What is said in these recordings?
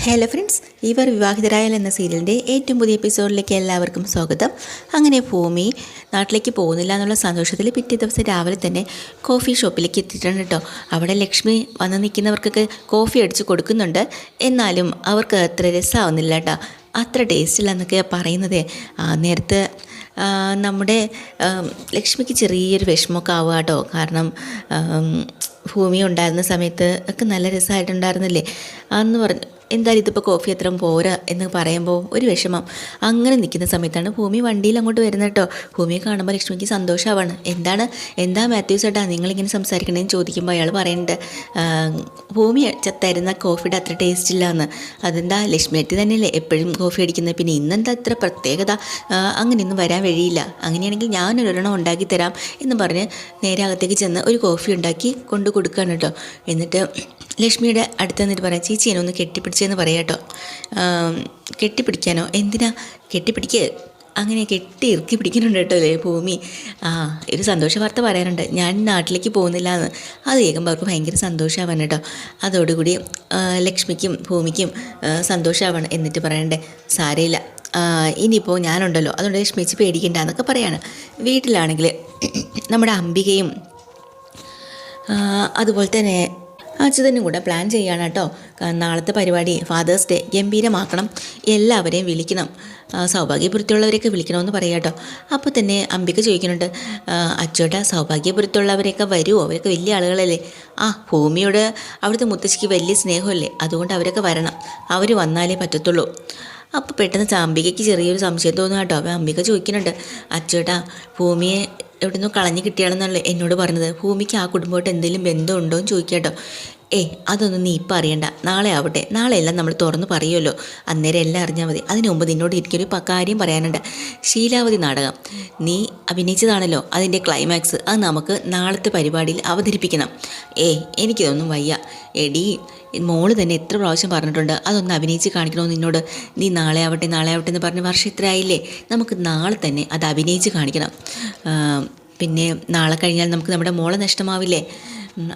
Hello friends, ഇവർ വിവാഹിതരായാൽ എന്ന സീരിയലിൻ്റെ ഏറ്റവും പുതിയ എപ്പിസോഡിലേക്ക് എല്ലാവർക്കും സ്വാഗതം. അങ്ങനെ ഭൂമി നാട്ടിലേക്ക് പോകുന്നില്ല എന്നുള്ള സന്തോഷത്തിൽ പിറ്റേ ദിവസം രാവിലെ തന്നെ കോഫി ഷോപ്പിലേക്ക് എത്തിയിട്ടുണ്ട് കേട്ടോ. അവിടെ ലക്ഷ്മി വന്ന് നിൽക്കുന്നവർക്കൊക്കെ കോഫി അടിച്ച് കൊടുക്കുന്നുണ്ട്. എന്നാലും അവർക്ക് അത്ര രസമാവുന്നില്ല കേട്ടോ, അത്ര ടേസ്റ്റില്ല എന്നൊക്കെ പറയുന്നത്. നേരത്തെ നമ്മുടെ ലക്ഷ്മിക്ക് ചെറിയൊരു വിഷമമൊക്കെ ആവുക കേട്ടോ. കാരണം ഭൂമി ഉണ്ടായിരുന്ന സമയത്ത് ഒക്കെ നല്ല രസമായിട്ടുണ്ടായിരുന്നില്ലേ അന്ന് പറഞ്ഞു. എന്തായാലും ഇതിപ്പോൾ കോഫി അത്ര പോരാ എന്ന് പറയുമ്പോൾ ഒരു വിഷമം. അങ്ങനെ നിൽക്കുന്ന സമയത്താണ് ഭൂമി വണ്ടിയിൽ അങ്ങോട്ട് വരുന്നത് കേട്ടോ. ഭൂമിയെ കാണുമ്പോൾ ലക്ഷ്മിക്ക് സന്തോഷമാവാണ്. എന്താ മാത്യൂസ് ചേട്ടാ നിങ്ങളിങ്ങനെ സംസാരിക്കണേന്ന് ചോദിക്കുമ്പോൾ അയാൾ പറയുന്നുണ്ട്, ഭൂമി തരുന്ന കോഫിയുടെ അത്ര ടേസ്റ്റ് ഇല്ല എന്ന്. അതെന്താ, ലക്ഷ്മി എത്തി തന്നെയല്ലേ എപ്പോഴും കോഫി അടിക്കുന്നത്, പിന്നെ ഇന്നെന്താ ഇത്ര പ്രത്യേകത? അങ്ങനെയൊന്നും വരാൻ വഴിയില്ല. അങ്ങനെയാണെങ്കിൽ ഞാനൊരെണ്ണം ഉണ്ടാക്കി തരാം എന്ന് പറഞ്ഞ് നേരെ അകത്തേക്ക് ചെന്ന് ഒരു കോഫി ഉണ്ടാക്കി കൊണ്ട് കൊടുക്കുകയാണ് കേട്ടോ. എന്നിട്ട് ലക്ഷ്മിയുടെ അടുത്ത് നിന്നിട്ട് പറയാം, ചേച്ചി എന്നെ ഒന്ന് കെട്ടിപ്പിടിച്ചെന്ന് പറയാം കേട്ടോ. കെട്ടിപ്പിടിക്കാനോ? എന്തിനാ കെട്ടിപ്പിടിക്കുക? അങ്ങനെ കെട്ടി ഇറുക്കി പിടിക്കുന്നുണ്ട് കേട്ടോ അല്ലേ ഭൂമി. ഒരു സന്തോഷ വാർത്ത പറയാനുണ്ട്, ഞാൻ നാട്ടിലേക്ക് പോകുന്നില്ല എന്ന്. അത് കേൾക്കുമ്പോൾ അവർക്ക് ഭയങ്കര സന്തോഷമാവാൻ കേട്ടോ. അതോടുകൂടി ലക്ഷ്മിക്കും ഭൂമിക്കും സന്തോഷമാവാണ്. എന്നിട്ട് പറയണ്ടേ, സാരയില്ല, ഇനിയിപ്പോൾ ഞാനുണ്ടല്ലോ, അതുകൊണ്ട് ലക്ഷ്മിച്ച് പേടിക്കണ്ട എന്നൊക്കെ പറയാണ്. വീട്ടിലാണെങ്കിൽ നമ്മുടെ അംബികയും അതുപോലെ തന്നെ അച്യുതനും കൂടെ പ്ലാൻ ചെയ്യാണ് കേട്ടോ. നാളത്തെ പരിപാടി ഫാദേഴ്സ് ഡേ ഗംഭീരമാക്കണം, എല്ലാവരെയും വിളിക്കണം, സൗഭാഗ്യപുരത്തുള്ളവരെയൊക്കെ വിളിക്കണമെന്ന് പറയാം കേട്ടോ. അപ്പോൾ തന്നെ അംബിക ചോദിക്കുന്നുണ്ട്, അച്ചോട്ടാ സൗഭാഗ്യപുരത്തുള്ളവരെയൊക്കെ വരുമോ? അവരൊക്കെ വലിയ ആളുകളല്ലേ? ഭൂമിയോട് അവിടുത്തെ മുത്തശ്ശിക്ക് വലിയ സ്നേഹമല്ലേ, അതുകൊണ്ട് അവരൊക്കെ വരണം, അവർ വന്നാലേ പറ്റത്തുള്ളൂ. അപ്പോൾ പെട്ടെന്ന് അംബികയ്ക്ക് ചെറിയൊരു സംശയം തോന്നുക കേട്ടോ. അപ്പോൾ അംബിക ചോദിക്കുന്നുണ്ട്, അച്ചോട്ടാ ഭൂമിയെ എവിടുന്നോ കളഞ്ഞു കിട്ടിയാണെന്നല്ലേ എന്നോട് പറഞ്ഞത്, ഭൂമിക്ക് ആ കുടുംബമായിട്ട് എന്തെങ്കിലും ബന്ധമുണ്ടോ എന്ന് ചോദിക്കാം കേട്ടോ. അതൊന്നും നീ ഇപ്പം അറിയണ്ട, നാളെ ആവട്ടെ, നാളെ എല്ലാം നമ്മൾ തുറന്ന് പറയുമല്ലോ, അന്നേരം എല്ലാം അറിഞ്ഞാൽ മതി. അതിനു മുമ്പ് നിന്നോട് എനിക്കൊരു കാര്യം പറയാനുണ്ട്. ശീലാവതി നാടകം നീ അഭിനയിച്ചതാണല്ലോ, അതിൻ്റെ ക്ലൈമാക്സ് അത് നമുക്ക് നാളത്തെ പരിപാടിയിൽ അവതരിപ്പിക്കണം. എനിക്കിതൊന്നും വയ്യ. എടീ, മോള് തന്നെ എത്ര പ്രാവശ്യം പറഞ്ഞിട്ടുണ്ട് അതൊന്ന് അഭിനയിച്ച് കാണിക്കണമെന്ന് നിന്നോട്. നീ നാളെ ആവട്ടെ എന്ന് പറഞ്ഞ് വർഷം ഇത്ര ആയില്ലേ, നമുക്ക് നാളെ തന്നെ അത് അഭിനയിച്ച് കാണിക്കണം. പിന്നെ നാളെ കഴിഞ്ഞാൽ നമുക്ക് നമ്മുടെ മോളെ നഷ്ടമാവില്ലേ,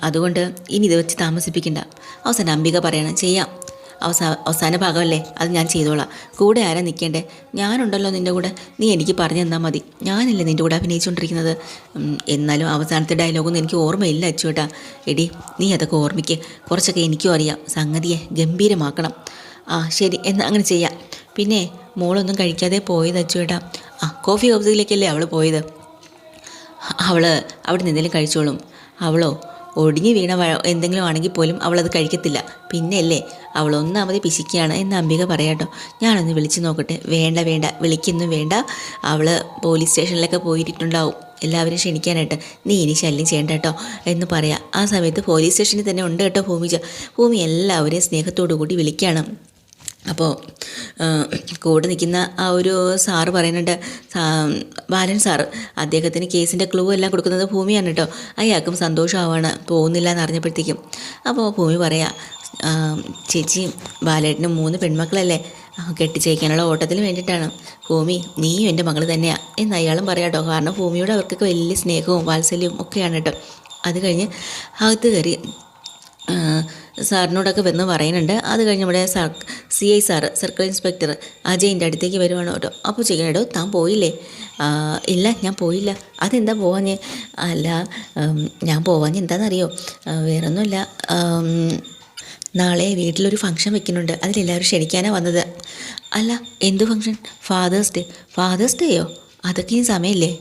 അതുകൊണ്ട് ഇനി ഇത് വെച്ച് താമസിപ്പിക്കണ്ട. അവസാനം അംബിക പറയണം, ചെയ്യാം, അവസാന ഭാഗമല്ലേ, അത് ഞാൻ ചെയ്തോളാം. കൂടെ ആരാ നിൽക്കേണ്ടേ? ഞാനുണ്ടല്ലോ നിൻ്റെ കൂടെ, നീ എനിക്ക് പറഞ്ഞു തന്നാൽ മതി. ഞാനല്ലേ നിൻ്റെ കൂടെ അഭിനയിച്ചുകൊണ്ടിരിക്കുന്നത്. എന്നാലും അവസാനത്തെ ഡയലോഗൊന്നും എനിക്ക് ഓർമ്മയില്ല അച്ചുവേട്ടാ. എടി, നീ അതൊക്കെ ഓർമ്മിക്കുക, കുറച്ചൊക്കെ എനിക്കും അറിയാം. സംഗതിയെ ഗംഭീരമാക്കണം. ശരി, എന്നാൽ അങ്ങനെ ചെയ്യാം. പിന്നെ മോളൊന്നും കഴിക്കാതെ പോയത് അച്ചുവേട്ടാ. കോഫി ഹൗസിലേക്കല്ലേ അവൾ പോയത്. അവൾ അവിടെ നിന്നെങ്കിലും കഴിച്ചോളും. അവളോ ഒടിഞ്ഞു വീണ എന്തെങ്കിലും ആണെങ്കിൽ പോലും അവളത് കഴിക്കത്തില്ല. പിന്നെയല്ലേ അവൾ ഒന്നാമത് പിശിക്കുകയാണ് എന്ന് അംബിക പറയാട്ടോ. ഞാനൊന്ന് വിളിച്ച് നോക്കട്ടെ. വേണ്ട, വിളിക്കൊന്നും വേണ്ട. അവൾ പോലീസ് സ്റ്റേഷനിലൊക്കെ പോയിട്ടുണ്ടാവും എല്ലാവരും ക്ഷണിക്കാനായിട്ട്. നീ ഇനി ശല്യം ചെയ്യേണ്ട കേട്ടോ എന്ന് പറയാം. ആ സമയത്ത് പോലീസ് സ്റ്റേഷനിൽ തന്നെ ഉണ്ട് കേട്ടോ ഭൂമി എല്ലാവരെയും സ്നേഹത്തോടു കൂടി വിളിക്കുകയാണ്. അപ്പോൾ കൂടെ നിൽക്കുന്ന ആ ഒരു സാറ് പറയുന്നുണ്ട്, ബാലൻ സാറ്, അദ്ദേഹത്തിന് കേസിൻ്റെ ക്ലൂ എല്ലാം കൊടുക്കുന്നത് ഭൂമിയാണ് കേട്ടോ. അയാൾക്കും സന്തോഷമാവാണ് പോകുന്നില്ല എന്ന് അറിഞ്ഞപ്പോഴത്തേക്കും. അപ്പോൾ ഭൂമി പറയാം, ചേച്ചി ബാലേട്ടനും 3 പെൺമക്കളല്ലേ, കെട്ടിച്ചേക്കാനുള്ള ഓട്ടത്തിന് വേണ്ടിയിട്ടാണ്. ഭൂമി, നീയും എൻ്റെ മകൾ തന്നെയാണ് എന്ന് അയാളും പറയാം കേട്ടോ. കാരണം ഭൂമിയോട് അവർക്കൊക്കെ വലിയ സ്നേഹവും വാത്സല്യവും ഒക്കെയാണ് കേട്ടോ. അത് കഴിഞ്ഞ് അകത്ത് കയറി സാറിനോടൊക്കെ വന്ന് പറയുന്നുണ്ട്. അത് കഴിഞ്ഞ് നമ്മുടെ CI സാറ്, സർക്കിൾ ഇൻസ്പെക്ടർ അജയിൻ്റെ അടുത്തേക്ക് വരുവാണ് കേട്ടോ. അപ്പോൾ ചെയ്യണോ, താൻ പോയില്ലേ? ഇല്ല, ഞാൻ പോയില്ല. അതെന്താ പോവാഞ്ഞേ? അല്ല, ഞാൻ പോവാഞ്ഞ് എന്താണെന്നറിയോ? വേറൊന്നുമില്ല, നാളെ വീട്ടിലൊരു ഫംഗ്ഷൻ വെക്കുന്നുണ്ട്, അതിലെല്ലാവരും ക്ഷണിക്കാനാണ് വന്നത്. അല്ല, എന്ത് ഫംഗ്ഷൻ? ഫാദേഴ്സ് ഡേയോ? അതൊക്കെ ഇനി സമയമില്ലേ?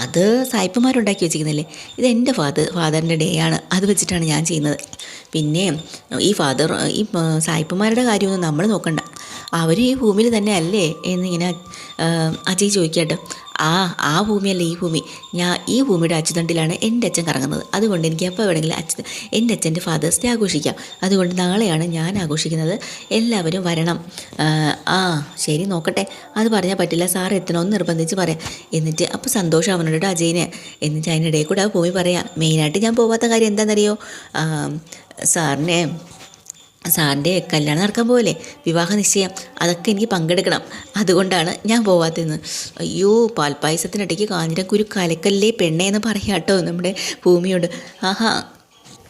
അത് സായിപ്പന്മാരുണ്ടാക്കി വെച്ചിരിക്കുന്നില്ലേ, ഇത് എൻ്റെ ഫാദറിൻ്റെ ഡേ ആണ്, അത് വെച്ചിട്ടാണ് ഞാൻ ചെയ്യുന്നത്. പിന്നെ ഈ സായിപ്പന്മാരുടെ കാര്യമൊന്നും നമ്മൾ നോക്കണ്ട, അവർ ഈ ഭൂമിയിൽ തന്നെ അല്ലേ എന്നിങ്ങനെ അജയ് ചോദിക്കട്ടെ. ആ ഭൂമിയല്ല ഈ ഭൂമി, ഈ ഭൂമിയുടെ അച്ചുതണ്ടിലാണ് എൻ്റെ അച്ഛൻ കറങ്ങുന്നത്. അതുകൊണ്ട് എനിക്ക് എപ്പോൾ വേണമെങ്കിലും എൻ്റെ അച്ഛൻ്റെ ഫാദേഴ്സ് ഡേ ആഘോഷിക്കാം. അതുകൊണ്ട് നാളെയാണ് ഞാൻ ആഘോഷിക്കുന്നത്, എല്ലാവരും വരണം. ശരി, നോക്കട്ടെ. അത് പറഞ്ഞാൽ പറ്റില്ല, സാർ എത്തണമെന്ന് നിർബന്ധിച്ച് പറയാം. എന്നിട്ട് അപ്പോൾ സന്തോഷമാവണോട്ടോ അജയിന്. എന്നിട്ട് അതിനിടയിൽ കൂടെ ആ ഭൂമി പറയാം, മെയിനായിട്ട് ഞാൻ പോവാത്ത കാര്യം എന്താണെന്നറിയോ? സാറിൻ്റെ കല്യാണം നടക്കാൻ പോകല്ലേ, വിവാഹ നിശ്ചയം, അതൊക്കെ എനിക്ക് പങ്കെടുക്കണം, അതുകൊണ്ടാണ് ഞാൻ പോവാത്തതെന്ന്. അയ്യോ, പാൽപ്പായസത്തിനിടയ്ക്ക് കാഞ്ഞിരക്കുരു കലക്കല്ലേ പെണ്ണേന്ന് പറയാം കേട്ടോ നമ്മുടെ ഭൂമിയോട്.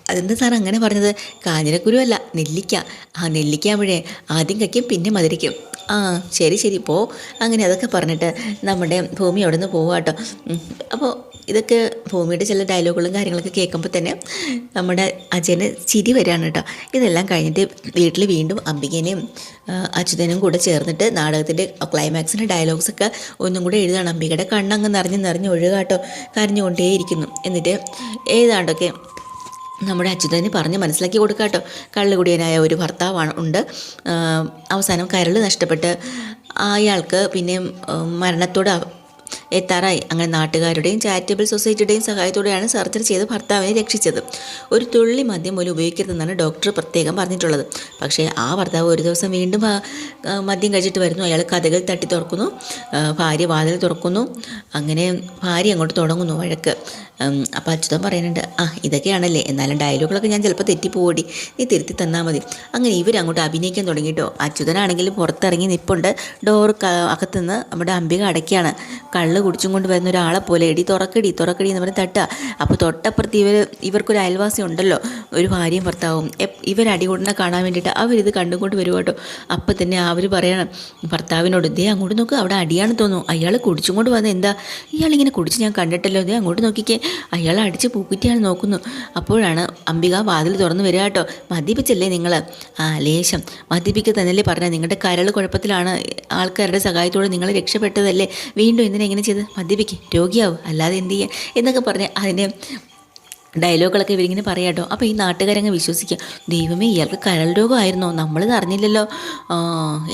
അതെന്താ സാർ അങ്ങനെ പറഞ്ഞത്? കാഞ്ഞിരക്കുരു അല്ല, നെല്ലിക്ക. ആ നെല്ലിക്കാവുമ്പോഴേ ആദ്യം കയ്ക്കും പിന്നെ മധുരിക്കും. ആ ശരി ശരി പോ. അങ്ങനെ അതൊക്കെ പറഞ്ഞിട്ട് നമ്മുടെ ഭൂമി അവിടെ നിന്ന് പോവാട്ടോ. അപ്പോൾ ഇതൊക്കെ ഭൂമിയുടെ ചില ഡയലോഗുകളും കാര്യങ്ങളൊക്കെ കേൾക്കുമ്പോൾ തന്നെ നമ്മുടെ അജയന് ചിരി വരികയാണ് കേട്ടോ. ഇതെല്ലാം കഴിഞ്ഞിട്ട് വീട്ടിൽ വീണ്ടും അംബികേനെയും അച്യുതനും കൂടെ ചേർന്നിട്ട് നാടകത്തിൻ്റെ ക്ലൈമാക്സിൻ്റെ ഡയലോഗ്സൊക്കെ ഒന്നും കൂടെ എഴുതുകയാണ്. അംബികയുടെ കണ്ണങ്ങ് നിറഞ്ഞ് ഒഴുകാട്ടോ, കരഞ്ഞുകൊണ്ടേയിരിക്കുന്നു. എന്നിട്ട് ഏതാണ്ടൊക്കെ നമ്മുടെ അച്യുതന് പറഞ്ഞ് മനസ്സിലാക്കി കൊടുക്കാട്ടോ. കള്ളുകുടിയനായ ഒരു ഭർത്താവാണ് ഉണ്ട്. അവസാനം കരൾ നഷ്ടപ്പെട്ട് അയാൾക്ക് പിന്നെ മരണത്തോട് എത്താറായി. അങ്ങനെ നാട്ടുകാരുടെയും ചാരിറ്റബിൾ സൊസൈറ്റിയുടെയും സഹായത്തോടെയാണ് സർജറി ചെയ്ത് ഭർത്താവിനെ രക്ഷിച്ചത്. ഒരു തുള്ളി മദ്യം പോലും ഉപയോഗിക്കരുതെന്നാണ് ഡോക്ടർ പ്രത്യേകം പറഞ്ഞിട്ടുള്ളത്. പക്ഷേ ആ ഭർത്താവ് ഒരു ദിവസം വീണ്ടും മദ്യം കഴിച്ചിട്ട് വരുന്നു. അയാൾ കഥകൾ തട്ടി തുറക്കുന്നു, ഭാര്യ വാതിൽ തുറക്കുന്നു. അങ്ങനെ ഭാര്യ അങ്ങോട്ട് തുടങ്ങുന്നു വഴക്ക്. അപ്പോൾ അച്യുതൻ പറയുന്നുണ്ട്, ഇതൊക്കെയാണല്ലേ, എന്നാലും ഡയലോഗുകളൊക്കെ ഞാൻ ചിലപ്പോൾ തെറ്റിപ്പോടി, നീ തിരുത്തി തന്നാൽ മതി. അങ്ങനെ ഇവരങ്ങോട്ട് അഭിനയിക്കാൻ തുടങ്ങിയിട്ടോ. അച്യുതനാണെങ്കിലും പുറത്തിറങ്ങി നിൽപ്പുണ്ട്. ഡോർ അകത്തുനിന്ന് നമ്മുടെ അംബിക അടയ്ക്കുകയാണ്. കള്ള് കുടിച്ചും കൊണ്ട് വരുന്ന ഒരാളെ പോലെ എടി തുറക്കടി എന്ന് പറഞ്ഞ് തട്ടുക. അപ്പോൾ തൊട്ടപ്പുറത്ത് ഇവർക്കൊരു അയൽവാസി ഉണ്ടല്ലോ, ഒരു ഭാര്യയും ഭർത്താവും. ഇവരടികൂടനെ കാണാൻ വേണ്ടിയിട്ട് അവരിത് കണ്ടുകൊണ്ട് വരും കേട്ടോ. അപ്പം തന്നെ അവർ പറയണം ഭർത്താവിനോട്, ദേ അങ്ങോട്ട് നോക്കുക, അവിടെ അടിയാണ് തോന്നുന്നു, അയാൾ കുടിച്ചും കൊണ്ട് വന്നത് എന്താ, ഇയാളിങ്ങനെ കുടിച്ച് ഞാൻ കണ്ടിട്ടല്ലോ, ദേ അങ്ങോട്ട് നോക്കിക്കേ, അയാൾ അടിച്ച് പൂക്കുറ്റിയാണ് നോക്കുന്നു. അപ്പോഴാണ് അംബിക വാതിൽ തുറന്ന് വരിക കേട്ടോ. മദ്യപിച്ചല്ലേ നിങ്ങൾ? ലേശം മദ്യപിക്കുക തന്നെയല്ലേ പറഞ്ഞത്, നിങ്ങളുടെ കരൾ കുഴപ്പത്തിലാണ്, ആൾക്കാരുടെ സഹായത്തോടെ നിങ്ങൾ രക്ഷപ്പെട്ടതല്ലേ, വീണ്ടും എന്തിനെങ്ങനെ ചെയ്ത് മദ്യപിക്കുക, രോഗിയാവും, അല്ലാതെ എന്ത് ചെയ്യുക എന്നൊക്കെ പറഞ്ഞ് അതിൻ്റെ ഡയലോഗുകളൊക്കെ ഇവരിങ്ങനെ പറയാട്ടോ. അപ്പോൾ ഈ നാട്ടുകാരങ്ങ് വിശ്വസിക്കുക, ദൈവമേ ഇയാൾക്ക് കരൾ രോഗമായിരുന്നോ, നമ്മളിത് അറിഞ്ഞില്ലല്ലോ,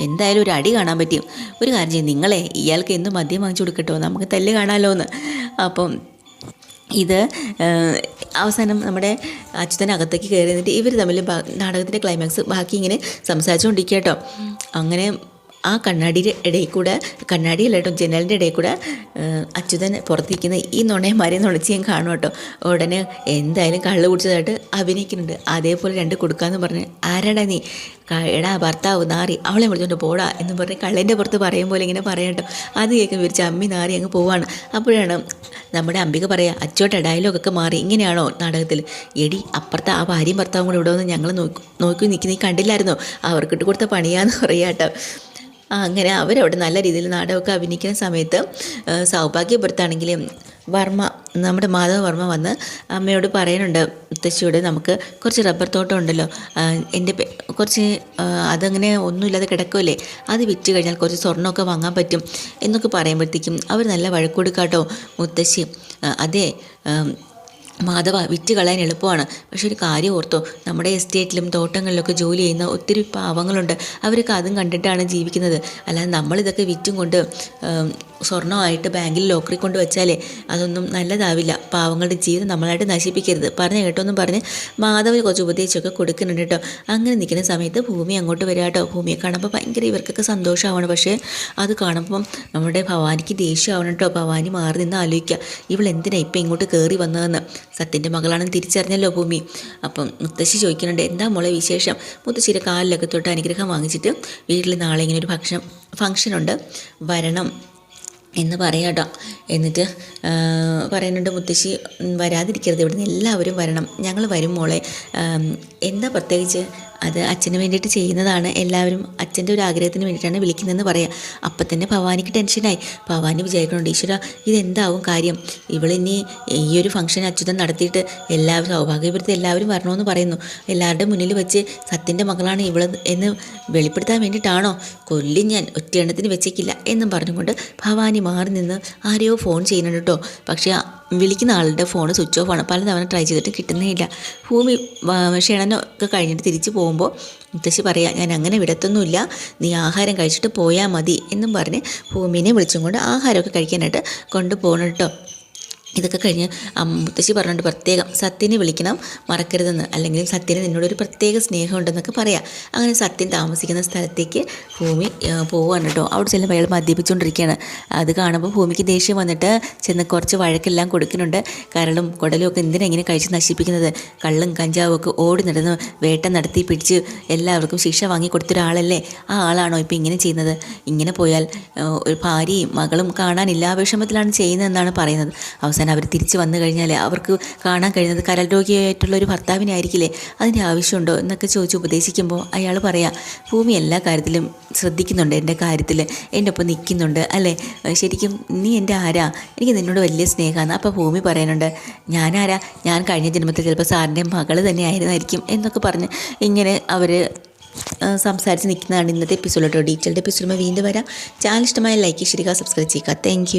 എന്തായാലും ഒരു അടി കാണാൻ പറ്റിയും. ഒരു കാര്യം ചെയ്യും, നിങ്ങളെ ഇയാൾക്ക് എന്ത് മദ്യം വാങ്ങിച്ചു കൊടുക്കട്ടോ, നമുക്ക് തല്ല് കാണാമല്ലോ എന്ന്. അപ്പം ഇത് അവസാനം നമ്മുടെ അച്യുതനകത്തേക്ക് കയറി നിന്നിട്ട് ഇവർ തമ്മിൽ നാടകത്തിൻ്റെ ക്ലൈമാക്സ് ബാക്കി ഇങ്ങനെ സംസാരിച്ചുകൊണ്ടിരിക്കുക കേട്ടോ. അങ്ങനെ ആ കണ്ണാടിയുടെ ഇടയിൽ കൂടെ, കണ്ണാടിയല്ല കേട്ടോ, ജനലിൻ്റെ ഇടയിൽ കൂടെ അച്യുതൻ പുറത്തിരിക്കുന്ന ഈ നുണയന്മാരെ നുണച്ച് ഞാൻ കാണും കേട്ടോ. ഉടനെ എന്തായാലും കള്ള് കുടിച്ചതായിട്ട് അഭിനയിക്കുന്നുണ്ട്. അതേപോലെ രണ്ട് കൊടുക്കാമെന്ന് പറഞ്ഞ്, ആരാടാ നീ, എടാ ഭർത്താവ് നാറി, അവളെ വിളിച്ചോണ്ട് പോടാ എന്ന് പറഞ്ഞ് കള്ളിൻ്റെ പുറത്ത് പറയും പോലെ ഇങ്ങനെ പറയാം കേട്ടോ. അത് കേൾക്കാൻ വിരിച്ച് അമ്മി നാറി അങ്ങ് പോവാണ്. അപ്പോഴാണ് നമ്മുടെ അംബിക പറയുക, അച്ചോട്ടെ ഡയലോഗൊക്കെ മാറി, ഇങ്ങനെയാണോ നാടകത്തിൽ? എടി അപ്പുറത്തെ ആ ഭാര്യയും ഭർത്താവും കൂടെ ഇവിടെ വന്ന് ഞങ്ങൾ നോക്കി നിൽക്കുന്ന നീ കണ്ടില്ലായിരുന്നോ, അവർക്കിട്ട് കൊടുത്ത പണിയാന്ന് പറയാം കേട്ടോ. അങ്ങനെ അവരവിടെ നല്ല രീതിയിൽ നാടകമൊക്കെ അഭിനയിക്കുന്ന സമയത്ത് സൗഭാഗ്യപുരത്താണെങ്കിലും നമ്മുടെ മാധവ വർമ്മ വന്ന് അമ്മയോട് പറയുന്നുണ്ട്, മുത്തശ്ശിയോട്, നമുക്ക് കുറച്ച് റബ്ബർ തോട്ടം ഉണ്ടല്ലോ, എൻ്റെ കുറച്ച് അതങ്ങനെ ഒന്നുമില്ലാതെ കിടക്കുമല്ലേ, അത് വിറ്റ് കഴിഞ്ഞാൽ കുറച്ച് സ്വർണ്ണമൊക്കെ വാങ്ങാൻ പറ്റും എന്നൊക്കെ പറയുമ്പോഴത്തേക്കും അവർ നല്ല വഴക്ക് കൊടുക്കാട്ടോ. മുത്തശ്ശി, അതെ മാധവ, വിറ്റ് കളയാൻ എളുപ്പമാണ്, പക്ഷെ ഒരു കാര്യം ഓർത്തോ, നമ്മുടെ എസ്റ്റേറ്റിലും തോട്ടങ്ങളിലൊക്കെ ജോലി ചെയ്യുന്ന ഒത്തിരി പാവങ്ങളുണ്ട്, അവരൊക്കെ അതും കണ്ടിട്ടാണ് ജീവിക്കുന്നത്, അല്ലാതെ നമ്മളിതൊക്കെ വിറ്റും കൊണ്ട് സ്വർണ്ണമായിട്ട് ബാങ്കിൽ ലോക്കറി കൊണ്ട് വെച്ചാലേ അതൊന്നും നല്ലതാവില്ല, പാവങ്ങളുടെ ജീവിതം നമ്മളായിട്ട് നശിപ്പിക്കരുത്, പറഞ്ഞ കേട്ടോന്നും പറഞ്ഞ് മാധവന് കുറച്ച് ഉപദേശമൊക്കെ കൊടുക്കുന്നുണ്ട് കേട്ടോ. അങ്ങനെ നിൽക്കുന്ന സമയത്ത് ഭൂമി അങ്ങോട്ട് വരിക കേട്ടോ. ഭൂമിയെ കാണുമ്പോൾ ഭയങ്കര ഇവർക്കൊക്കെ സന്തോഷമാവണം, പക്ഷേ അത് കാണുമ്പം നമ്മുടെ ഭവാനിക്ക് ദേഷ്യമാവണം കേട്ടോ. ഭവാനി മാറി നിന്ന് ആലോചിക്കുക, ഇവളെന്തിനാ ഇപ്പം ഇങ്ങോട്ട് കയറി വന്നതെന്ന്. സത്യൻ്റെ മകളാണെന്ന് തിരിച്ചറിഞ്ഞല്ലോ ഭൂമി. അപ്പം മുത്തശ്ശി ചോദിക്കുന്നുണ്ട്, എന്താ മോളെ വിശേഷം? മുത്തശ്ശിയുടെ കാലിലൊക്കെ തൊട്ട് അനുഗ്രഹം വാങ്ങിച്ചിട്ട് വീട്ടിൽ നാളെ ഇങ്ങനെ ഒരു ഫംഗ്ഷനുണ്ട്, വരണം എന്ന് പറയാം കേട്ടോ. എന്നിട്ട് പറയുന്നുണ്ട്, മുത്തശ്ശി വരാതിരിക്കരുത്, ഇവിടുന്ന് എല്ലാവരും വരണം, ഞങ്ങൾ വരും മോളെ. എന്താ പ്രത്യേകിച്ച്? അത് അച്ഛന് വേണ്ടിയിട്ട് ചെയ്യുന്നതാണ്, എല്ലാവരും അച്ഛൻ്റെ ഒരു ആഗ്രഹത്തിന് വേണ്ടിയിട്ടാണ് വിളിക്കുന്നതെന്ന് പറയാം. അപ്പം തന്നെ ഭവാനിക്ക് ടെൻഷനായി. ഭവാനി വിചാരിക്കണുണ്ട്, ഈശ്വര ഇതെന്താവും കാര്യം, ഇവളിനി ഈ ഒരു ഫംഗ്ഷൻ അച്യുതൻ നടത്തിയിട്ട് എല്ലാവരും സൗഭാഗ്യപുരത്ത് എല്ലാവരും വരണമെന്ന് പറയുന്നു, എല്ലാവരുടെ മുന്നിൽ വെച്ച് സത്യൻ്റെ മകളാണ് ഇവൾ എന്ന് വെളിപ്പെടുത്താൻ വേണ്ടിയിട്ടാണോ? കൊല്ലും ഞാൻ, ഒറ്റ എണ്ണത്തിന് വെച്ചേക്കില്ല എന്നും പറഞ്ഞുകൊണ്ട് ഭവാനി മാറി നിന്ന് ആരെയോ ഫോൺ ചെയ്യുന്നുണ്ട് കേട്ടോ. പക്ഷേ വിളിക്കുന്ന ആളുടെ ഫോൺ സ്വിച്ച് ഓഫ് ആണ്, പലതവണ ട്രൈ ചെയ്തിട്ട് കിട്ടുന്നേ ഇല്ല. ഭൂമി ക്ഷണനൊക്കെ കഴിഞ്ഞിട്ട് തിരിച്ച് പോകുമ്പോൾ മുത്തശ്ശി പറയാം, ഞാൻ അങ്ങനെ വിടത്തൊന്നുമില്ല, നീ ആഹാരം കഴിച്ചിട്ട് പോയാൽ മതി എന്നും പറഞ്ഞ് ഭൂമിനെ വിളിച്ചും കൊണ്ട് ആഹാരമൊക്കെ കഴിക്കാനായിട്ട് കൊണ്ടുപോകണം കേട്ടോ. ഇതൊക്കെ കഴിഞ്ഞ് മുത്തശ്ശി പറഞ്ഞിട്ട് പ്രത്യേകം സത്യനെ വിളിക്കണം മറക്കരുതെന്ന്, അല്ലെങ്കിൽ സത്യന് നിന്നോടൊരു പ്രത്യേക സ്നേഹമുണ്ടെന്നൊക്കെ പറയാം. അങ്ങനെ സത്യൻ താമസിക്കുന്ന സ്ഥലത്തേക്ക് ഭൂമി പോവുകയാണ് കേട്ടോ. അവിടെ ചെല്ലുമ്പോൾ അയാൾ മദ്യപിച്ചുകൊണ്ടിരിക്കുകയാണ്. അത് കാണുമ്പോൾ ഭൂമിക്ക് ദേഷ്യം വന്നിട്ട് ചെന്ന് കുറച്ച് വഴക്കെല്ലാം കൊടുക്കുന്നുണ്ട്. കരളും കുടലും ഒക്കെ എന്തിനാ ഇങ്ങനെ കഴിച്ച് നശിപ്പിക്കുന്നത്? കള്ളും കഞ്ചാവും ഒക്കെ ഓടി നടന്ന് വേട്ട നടത്തി പിടിച്ച് എല്ലാവർക്കും ശിക്ഷ വാങ്ങി കൊടുത്തൊരാളല്ലേ, ആ ആളാണോ ഇപ്പോൾ ഇങ്ങനെ ചെയ്യുന്നത്? ഇങ്ങനെ പോയാൽ ഒരു ഭാര്യയും മകളും കാണാനില്ല, വിഷമത്തിലാണ് ചെയ്യുന്നതെന്നാണ് പറയുന്നത്. അവസാനം അവസാനം അവർ തിരിച്ച് വന്നു കഴിഞ്ഞാൽ അവർക്ക് കാണാൻ കഴിയുന്നത് കരൾ രോഗിയായിട്ടുള്ള ഒരു ഭർത്താവിനെ ആയിരിക്കില്ലേ, അതിൻ്റെ ആവശ്യമുണ്ടോ എന്നൊക്കെ ചോദിച്ച് ഉപദേശിക്കുമ്പോൾ അയാൾ പറയാം, ഭൂമി എല്ലാ കാര്യത്തിലും ശ്രദ്ധിക്കുന്നുണ്ട്, എൻ്റെ കാര്യത്തിൽ എൻ്റെ ഒപ്പം നിൽക്കുന്നുണ്ട് അല്ലേ, ശരിക്കും നീ എൻ്റെ ആരാ, എനിക്ക് നിന്നോട് വലിയ സ്നേഹമാണ്. അപ്പോൾ ഭൂമി പറയുന്നുണ്ട്, ഞാനാരാ, ഞാൻ കഴിഞ്ഞ ജന്മത്തിൽ ചിലപ്പോൾ സാറിൻ്റെ മകൾ തന്നെ ആയിരുന്നായിരിക്കും എന്നൊക്കെ പറഞ്ഞ് ഇങ്ങനെ അവർ സംസാരിച്ച് നിൽക്കുന്നതാണ് ഇന്നത്തെ എപ്പിസോഡ് കേട്ടോ. ഡീറ്റെയിൽഡ് എപ്പിസോഡുമായി വീണ്ടും വരാം. ചാനൽ ഇഷ്ടമായ ലൈക്ക് ചെയ്യുക, സബ്സ്ക്രൈബ് ചെയ്യുക. താങ്ക്